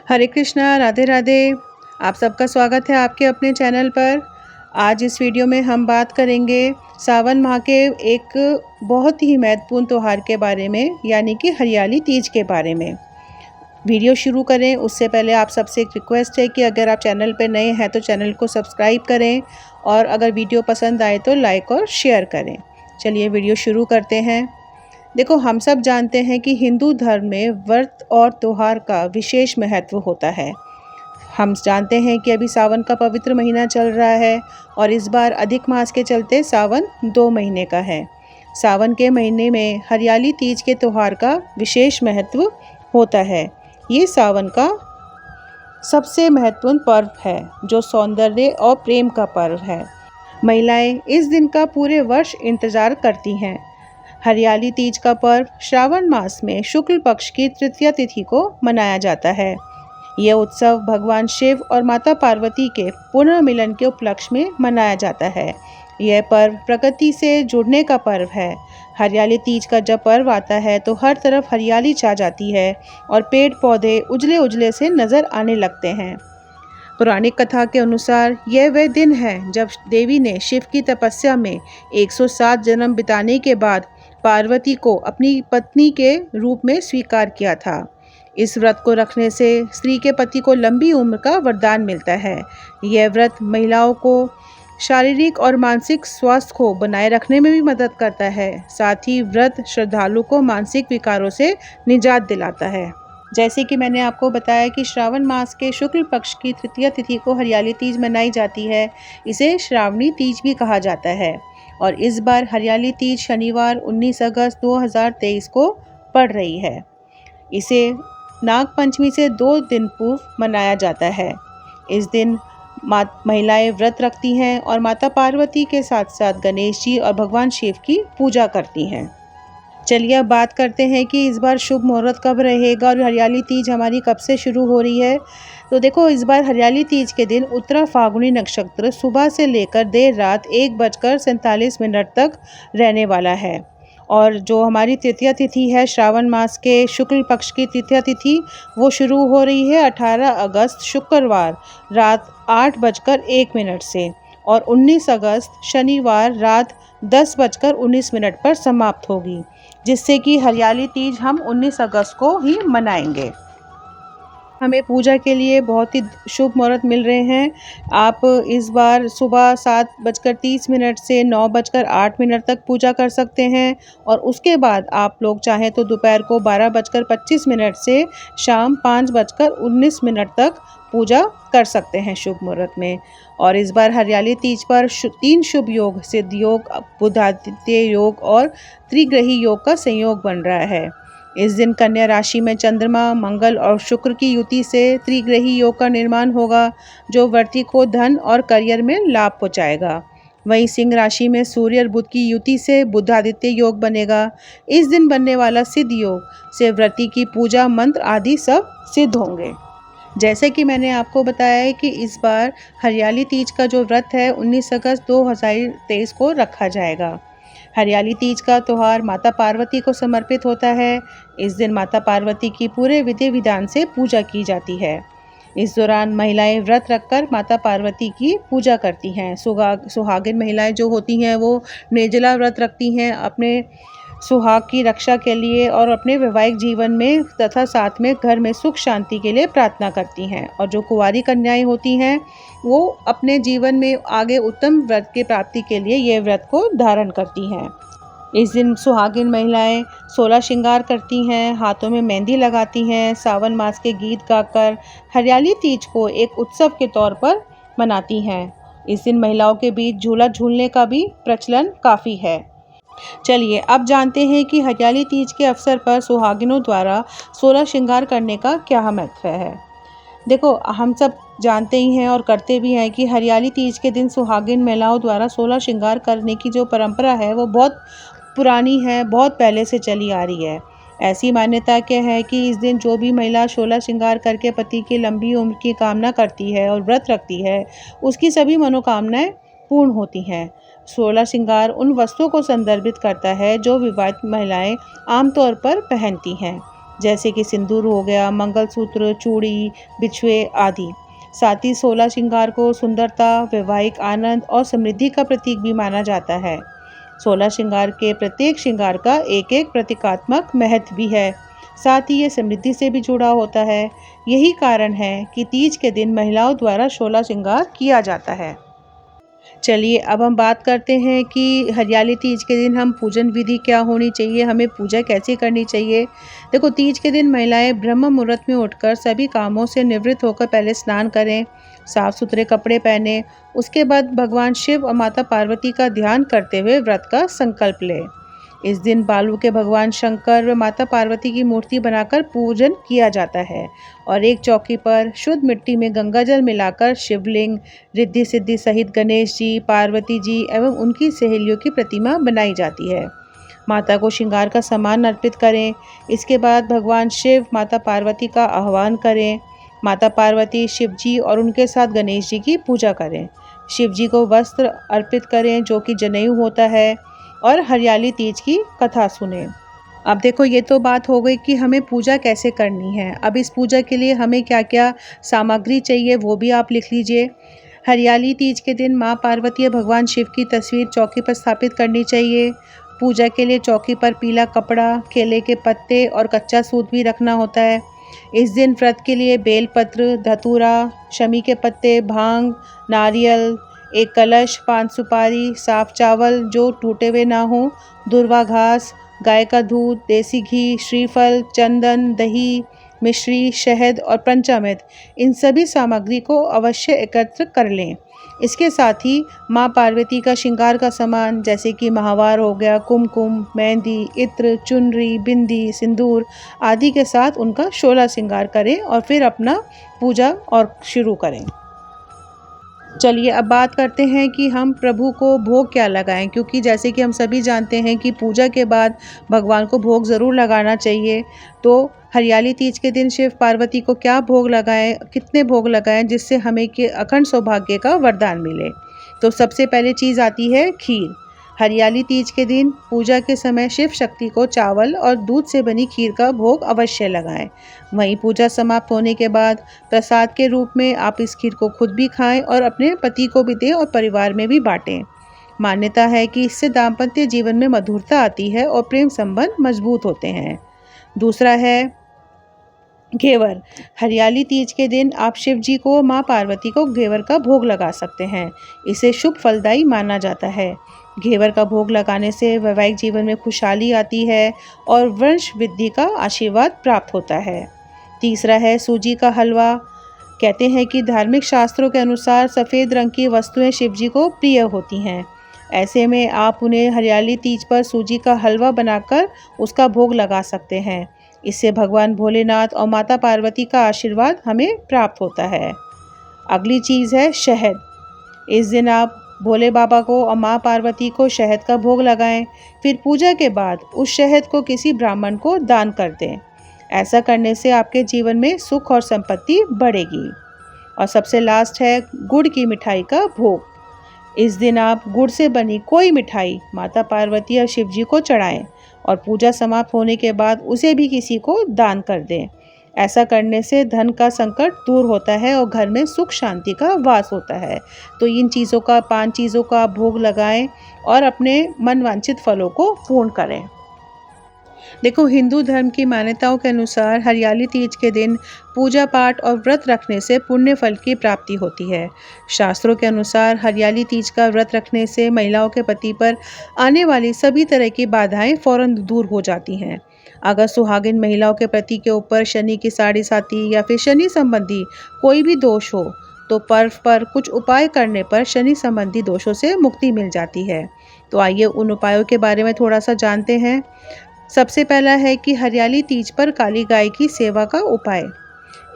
हरे कृष्णा, राधे राधे। आप सबका स्वागत है आपके अपने चैनल पर। आज इस वीडियो में हम बात करेंगे सावन माह के एक बहुत ही महत्वपूर्ण त्यौहार के बारे में, यानी कि हरियाली तीज के बारे में। वीडियो शुरू करें उससे पहले आप सबसे एक रिक्वेस्ट है कि अगर आप चैनल पर नए हैं तो चैनल को सब्सक्राइब करें और अगर वीडियो पसंद आए तो लाइक और शेयर करें। चलिए वीडियो शुरू करते हैं। देखो, हम सब जानते हैं कि हिंदू धर्म में व्रत और त्योहार का विशेष महत्व होता है। हम जानते हैं कि अभी सावन का पवित्र महीना चल रहा है और इस बार अधिक मास के चलते सावन 2 महीने का है। सावन के महीने में हरियाली तीज के त्यौहार का विशेष महत्व होता है। ये सावन का सबसे महत्वपूर्ण पर्व है जो सौंदर्य और प्रेम का पर्व है। महिलाएं इस दिन का पूरे वर्ष इंतजार करती हैं। हरियाली तीज का पर्व श्रावण मास में शुक्ल पक्ष की तृतीया तिथि को मनाया जाता है। यह उत्सव भगवान शिव और माता पार्वती के पुनर्मिलन के उपलक्ष्य में मनाया जाता है। यह पर्व प्रकृति से जुड़ने का पर्व है। हरियाली तीज का जब पर्व आता है तो हर तरफ हरियाली छा जाती है और पेड़ पौधे उजले उजले से नजर आने लगते हैं। पौराणिक कथा के अनुसार यह वह दिन है जब देवी ने शिव की तपस्या में 107 जन्म बिताने के बाद पार्वती को अपनी पत्नी के रूप में स्वीकार किया था। इस व्रत को रखने से स्त्री के पति को लंबी उम्र का वरदान मिलता है। यह व्रत महिलाओं को शारीरिक और मानसिक स्वास्थ्य को बनाए रखने में भी मदद करता है। साथ ही व्रत श्रद्धालु को मानसिक विकारों से निजात दिलाता है। जैसे कि मैंने आपको बताया कि श्रावण मास के शुक्ल पक्ष की तृतीया तिथि को हरियाली तीज मनाई जाती है। इसे श्रावणी तीज भी कहा जाता है और इस बार हरियाली तीज शनिवार 19 अगस्त 2023 को पड़ रही है। इसे नाग पंचमी से 2 दिन पूर्व मनाया जाता है। इस दिन महिलाएं व्रत रखती हैं और माता पार्वती के साथ साथ गणेश जी और भगवान शिव की पूजा करती हैं। चलिए अब बात करते हैं कि इस बार शुभ मुहूर्त कब रहेगा और हरियाली तीज हमारी कब से शुरू हो रही है। तो देखो, इस बार हरियाली तीज के दिन उत्तरा फाल्गुनी नक्षत्र सुबह से लेकर देर रात 1:47 तक रहने वाला है। और जो हमारी तृतीया तिथि है, श्रावण मास के शुक्ल पक्ष की तृतीया तिथि, वो शुरू हो रही है 18 अगस्त शुक्रवार रात 8:01 से और 19 अगस्त शनिवार रात 10:19 पर समाप्त होगी, जिससे कि हरियाली तीज हम 19 अगस्त को ही मनाएंगे। हमें पूजा के लिए बहुत ही शुभ मुहूर्त मिल रहे हैं। आप इस बार सुबह 7:30 से 9:08 तक पूजा कर सकते हैं और उसके बाद आप लोग चाहें तो दोपहर को 12:25 से शाम 5:19 तक पूजा कर सकते हैं शुभ मुहूर्त में। और इस बार हरियाली तीज पर 3 शुभ योग, सिद्ध योग, बुधादित्य योग और त्रिग्रही योग का संयोग बन रहा है। इस दिन कन्या राशि में चंद्रमा, मंगल और शुक्र की युति से त्रिग्रही योग का निर्माण होगा, जो व्रती को धन और करियर में लाभ पहुंचाएगा। वहीं सिंह राशि में सूर्य और बुध की युति से बुधादित्य योग बनेगा। इस दिन बनने वाला सिद्ध योग से व्रती की पूजा मंत्र आदि सब सिद्ध होंगे। जैसे कि मैंने आपको बताया है कि इस बार हरियाली तीज का जो व्रत है 19 अगस्त 2023 को रखा जाएगा। हरियाली तीज का त्यौहार माता पार्वती को समर्पित होता है। इस दिन माता पार्वती की पूरे विधि विधान से पूजा की जाती है। इस दौरान महिलाएं व्रत रखकर माता पार्वती की पूजा करती हैं। सुहागिन महिलाएं जो होती हैं वो निर्जला व्रत रखती हैं अपने सुहाग की रक्षा के लिए और अपने वैवाहिक जीवन में तथा साथ में घर में सुख शांति के लिए प्रार्थना करती हैं। और जो कुंवारी कन्याएं होती हैं वो अपने जीवन में आगे उत्तम व्रत की प्राप्ति के लिए ये व्रत को धारण करती हैं। इस दिन सुहागिन महिलाएं 16 श्रृंगार करती हैं, हाथों में मेहंदी लगाती हैं, सावन मास के गीत गाकर हरियाली तीज को एक उत्सव के तौर पर मनाती हैं। इस दिन महिलाओं के बीच झूला झूलने का भी प्रचलन काफ़ी है। चलिए अब जानते हैं कि हरियाली तीज के अवसर पर सुहागिनों द्वारा 16 श्रृंगार करने का क्या महत्व है। देखो, हम सब जानते ही हैं और करते भी हैं कि हरियाली तीज के दिन सुहागिन महिलाओं द्वारा 16 श्रृंगार करने की जो परंपरा है वो बहुत पुरानी है, बहुत पहले से चली आ रही है। ऐसी मान्यता क्या है कि इस दिन जो भी महिला 16 श्रृंगार करके पति की लंबी उम्र की कामना करती है और व्रत रखती है, उसकी सभी मनोकामनाएं पूर्ण होती हैं। 16 श्रृंगार उन वस्त्रों को संदर्भित करता है जो विवाहित महिलाएं आमतौर पर पहनती हैं। जैसे कि सिंदूर हो गया, मंगलसूत्र, चूड़ी, बिछुए आदि। साथ ही 16 श्रृंगार को सुंदरता, वैवाहिक आनंद और समृद्धि का प्रतीक भी माना जाता है। 16 श्रृंगार के प्रत्येक श्रृंगार का एक एक प्रतीकात्मक महत्व भी है। साथ ही ये समृद्धि से भी जुड़ा होता है। यही कारण है कि तीज के दिन महिलाओं द्वारा 16 श्रृंगार किया जाता है। चलिए अब हम बात करते हैं कि हरियाली तीज के दिन हम पूजन विधि क्या होनी चाहिए, हमें पूजा कैसे करनी चाहिए। देखो, तीज के दिन महिलाएं ब्रह्म मुहूर्त में उठकर सभी कामों से निवृत्त होकर पहले स्नान करें, साफ सुथरे कपड़े पहने। उसके बाद भगवान शिव और माता पार्वती का ध्यान करते हुए व्रत का संकल्प लें। इस दिन बालू के भगवान शंकर व माता पार्वती की मूर्ति बनाकर पूजन किया जाता है और एक चौकी पर शुद्ध मिट्टी में गंगाजल मिलाकर शिवलिंग, रिद्धि सिद्धि सहित गणेश जी, पार्वती जी एवं उनकी सहेलियों की प्रतिमा बनाई जाती है। माता को श्रृंगार का सामान अर्पित करें। इसके बाद भगवान शिव, माता पार्वती का आह्वान करें। माता पार्वती, शिव जी और उनके साथ गणेश जी की पूजा करें। शिव जी को वस्त्र अर्पित करें जो कि जनेऊ होता है और हरियाली तीज की कथा सुने। अब देखो, ये तो बात हो गई कि हमें पूजा कैसे करनी है। अब इस पूजा के लिए हमें क्या क्या सामग्री चाहिए वो भी आप लिख लीजिए। हरियाली तीज के दिन माँ पार्वती और भगवान शिव की तस्वीर चौकी पर स्थापित करनी चाहिए। पूजा के लिए चौकी पर पीला कपड़ा, केले के पत्ते और कच्चा सूत भी रखना होता है। इस दिन व्रत के लिए बेलपत्र, धतूरा, शमी के पत्ते, भांग, नारियल, एक कलश, पान सुपारी, साफ चावल जो टूटे हुए ना हो, दुर्वा घास, गाय का दूध, देसी घी, श्रीफल, चंदन, दही, मिश्री, शहद और पंचामृत, इन सभी सामग्री को अवश्य एकत्र कर लें। इसके साथ ही माँ पार्वती का श्रृंगार का सामान जैसे कि महावार हो गया, कुमकुम, मेहंदी, इत्र, चुनरी, बिंदी, सिंदूर आदि के साथ उनका 16 श्रृंगार करें और फिर अपना पूजा और शुरू करें। चलिए अब बात करते हैं कि हम प्रभु को भोग क्या लगाएं, क्योंकि जैसे कि हम सभी जानते हैं कि पूजा के बाद भगवान को भोग ज़रूर लगाना चाहिए। तो हरियाली तीज के दिन शिव पार्वती को क्या भोग लगाएं, कितने भोग लगाएं जिससे हमें कि अखंड सौभाग्य का वरदान मिले। तो सबसे पहले चीज़ आती है खीर। हरियाली तीज के दिन पूजा के समय शिव शक्ति को चावल और दूध से बनी खीर का भोग अवश्य लगाएं। वहीं पूजा समाप्त होने के बाद प्रसाद के रूप में आप इस खीर को खुद भी खाएं और अपने पति को भी दें और परिवार में भी बांटें। मान्यता है कि इससे दाम्पत्य जीवन में मधुरता आती है और प्रेम संबंध मजबूत होते हैं। दूसरा है घेवर। हरियाली तीज के दिन आप शिव जी को, माँ पार्वती को घेवर का भोग लगा सकते हैं। इसे शुभ फलदायी माना जाता है। घेवर का भोग लगाने से वैवाहिक जीवन में खुशहाली आती है और वंश वृद्धि का आशीर्वाद प्राप्त होता है। तीसरा है सूजी का हलवा। कहते हैं कि धार्मिक शास्त्रों के अनुसार सफ़ेद रंग की वस्तुएं शिव जी को प्रिय होती हैं। ऐसे में आप उन्हें हरियाली तीज पर सूजी का हलवा बनाकर उसका भोग लगा सकते हैं। इससे भगवान भोलेनाथ और माता पार्वती का आशीर्वाद हमें प्राप्त होता है। अगली चीज़ है शहद। इस दिन आप भोले बाबा को और माँ पार्वती को शहद का भोग लगाएं। फिर पूजा के बाद उस शहद को किसी ब्राह्मण को दान कर दें। ऐसा करने से आपके जीवन में सुख और संपत्ति बढ़ेगी। और सबसे लास्ट है गुड़ की मिठाई का भोग। इस दिन आप गुड़ से बनी कोई मिठाई माता पार्वती और शिव जी को चढ़ाएं और पूजा समाप्त होने के बाद उसे भी किसी को दान कर दें। ऐसा करने से धन का संकट दूर होता है और घर में सुख शांति का वास होता है। तो इन चीज़ों का, 5 चीज़ों का आप भोग लगाएं और अपने मनवांछित फलों को पूर्ण करें। देखो, हिंदू धर्म की मान्यताओं के अनुसार हरियाली तीज के दिन पूजा पाठ और व्रत रखने से पुण्य फल की प्राप्ति होती है। शास्त्रों के अनुसार हरियाली तीज का व्रत रखने से महिलाओं के पति पर आने वाली सभी तरह की बाधाएं फौरन दूर हो जाती हैं। अगर सुहागिन महिलाओं के पति के ऊपर शनि की साढ़े साती या फिर शनि संबंधी कोई भी दोष हो तो पर्व पर कुछ उपाय करने पर शनि संबंधी दोषों से मुक्ति मिल जाती है। तो आइए उन उपायों के बारे में थोड़ा सा जानते हैं। सबसे पहला है कि हरियाली तीज पर काली गाय की सेवा का उपाय।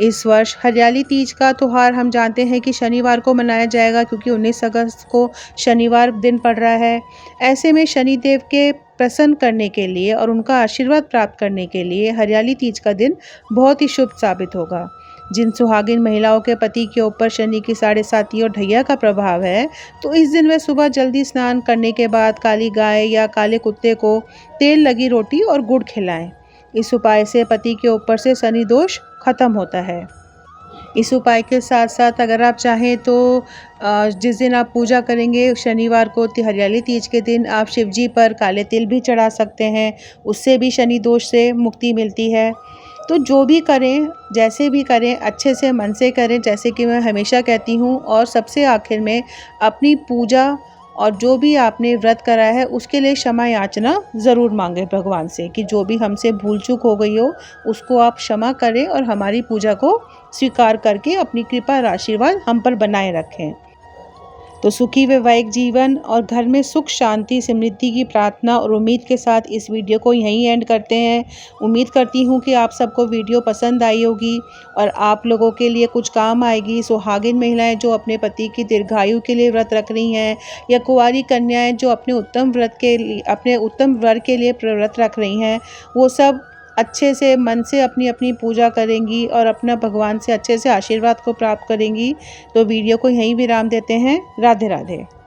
इस वर्ष हरियाली तीज का त्यौहार हम जानते हैं कि शनिवार को मनाया जाएगा, क्योंकि 19 अगस्त को शनिवार दिन पड़ रहा है। ऐसे में शनिदेव के प्रसन्न करने के लिए और उनका आशीर्वाद प्राप्त करने के लिए हरियाली तीज का दिन बहुत ही शुभ साबित होगा। जिन सुहागिन महिलाओं के पति के ऊपर शनि की साढ़े साती और ढैया का प्रभाव है, तो इस दिन वे सुबह जल्दी स्नान करने के बाद काली गाय या काले कुत्ते को तेल लगी रोटी और गुड़ खिलाएं। इस उपाय से पति के ऊपर से शनि दोष खत्म होता है। इस उपाय के साथ साथ अगर आप चाहें तो जिस दिन आप पूजा करेंगे शनिवार को हरियाली तीज के दिन आप शिव जी पर काले तिल भी चढ़ा सकते हैं, उससे भी शनि दोष से मुक्ति मिलती है। तो जो भी करें, जैसे भी करें, अच्छे से मन से करें, जैसे कि मैं हमेशा कहती हूँ। और सबसे आखिर में अपनी पूजा और जो भी आपने व्रत करा है उसके लिए क्षमा याचना ज़रूर मांगें भगवान से कि जो भी हमसे भूल चूक हो गई हो उसको आप क्षमा करें और हमारी पूजा को स्वीकार करके अपनी कृपा और आशीर्वाद हम पर बनाए रखें। तो सुखी वैवाहिक जीवन और घर में सुख शांति समृद्धि की प्रार्थना और उम्मीद के साथ इस वीडियो को यहीं एंड करते हैं। उम्मीद करती हूँ कि आप सबको वीडियो पसंद आई होगी और आप लोगों के लिए कुछ काम आएगी। सुहागिन महिलाएं जो अपने पति की दीर्घायु के लिए व्रत रख रही हैं या कुंवारी कन्याएं जो अपने उत्तम वर के लिए व्रत रख रही हैं, वो सब अच्छे से मन से अपनी अपनी पूजा करेंगी और अपना भगवान से अच्छे से आशीर्वाद को प्राप्त करेंगी। तो वीडियो को यहीं विराम देते हैं। राधे राधे।